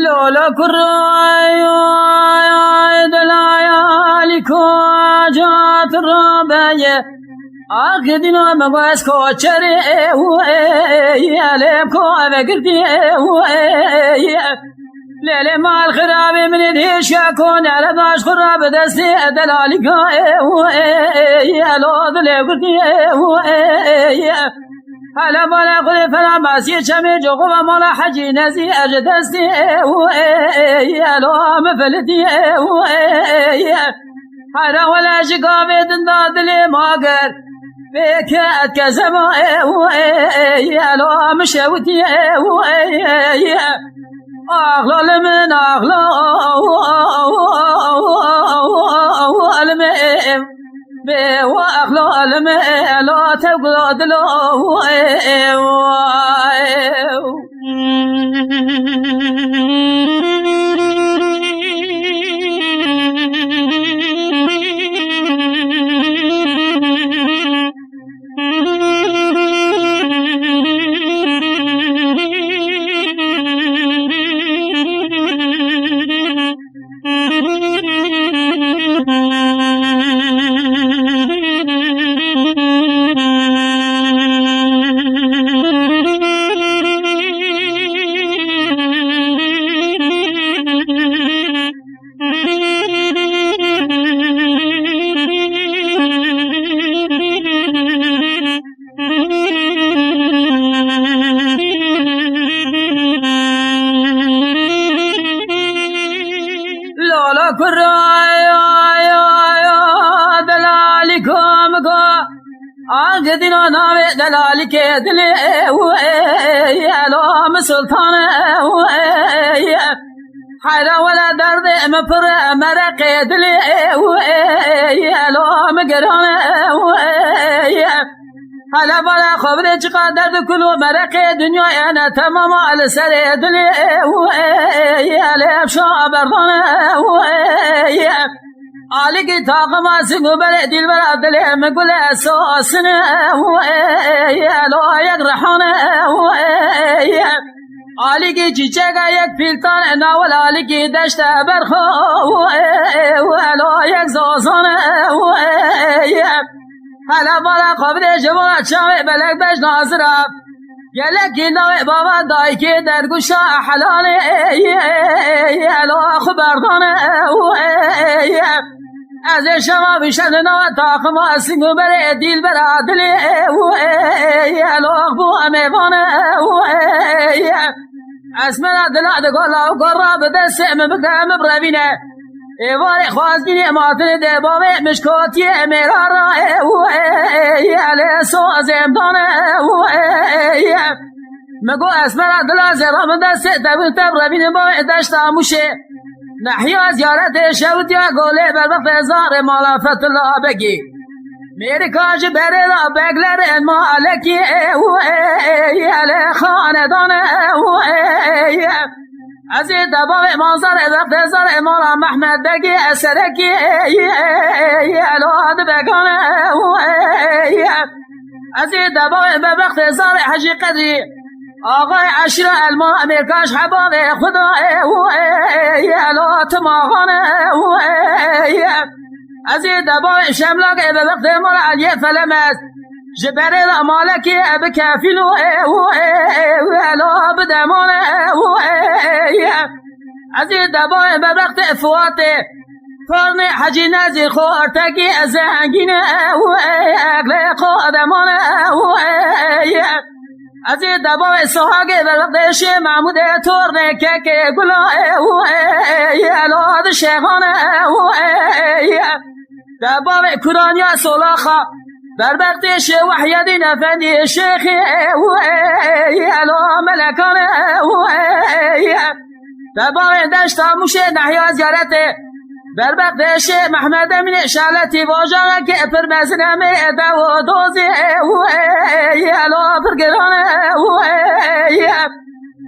لولا كراي دلايا جات الرباية أخذنا مباس كوتشري يا لبكو بقرتي ليلة ما الخراب من ديش يكون على باش خراب دستي دلالي يا لوض لبقرتي هلا بلا خذ فلا ماسي شمي جوغ مالا حجي نزي أجدستي يا لو مفلتي هلا ولا شقابي دنداد لي ماقر بك أتكزم يا لو مشوتي أغلى من أغلى المئم وأخلو الماء لا تقلد له لولا كرايا دلالكم أقدنا ناوي دلالك دلي يا لوم سلطان حيرا ولا درد مفر مرق دلي يا لوم قران هلا بلا خبرك قدر كله مرق دنيا أنا تمام على سر دلي يا لبشا بردان عليك طاقم اسمه بلد البلد اللي مقول اساسنا يا لو يقرحون عليك تشجع يكفيلتان ناول عليك دشت برخو ولا يكزوزون هلا بلا قبل جوات شاوي بلك بش ناظرة يلك نوي بابا دايكي درگوشا حلالي يا لو خبردان از شما بیشترنا تاخم اسینگو بره دیل برا دلی یا لوگ بو امیوانه اسمنا دلاد گلا و گرا بدست مبکم بربینه ایوار خوازگینی ماتن دبابه مشکاتی میرا را یا لسو از امدانه مگو اسمنا دلاد زرام دست تبت بربینه با دشت آموشه نحيا زيارت شوت يا قولي بالوقت زار مالا فتلا بگی میری کاج برلا بگلر مالکی یل خاندان از دباغ منظر وقت زار مالا محمد بگی اسرکی یل آد بگان از دباغ وقت زار حجی قدری آقای عشر الما امریکاش حباب خدا یلا تماغانه از دبای شملاق به وقت مال علیه فلمت جبريل مالك بكافل ولا بدمانه عزيز دبای ببخت فواته فرن حجی نزی خورتگی از هنگینه اگل قادمانه از دبای ساگه بردش محمود تورنه که گلاه یلاد شیخانه دبای کرانیا سولاخا بربرتش وحیدین افندی شیخی یلا ملکانه دبای دشت موشه نحیا زیارته بربرتش محمد من شالتی واجا که پر مزنمه دو دوزی یلا برگرانه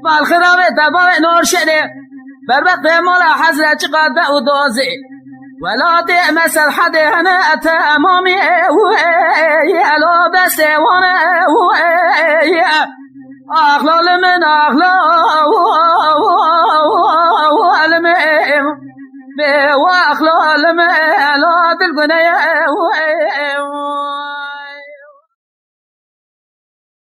بالخرابه دبای نور شده بربرت مولا حضرت قد و دوزی ولا مثل حد هنا أتى أمامي يلو بس وانا أغلى من أغلى وأغلى من لا تلقني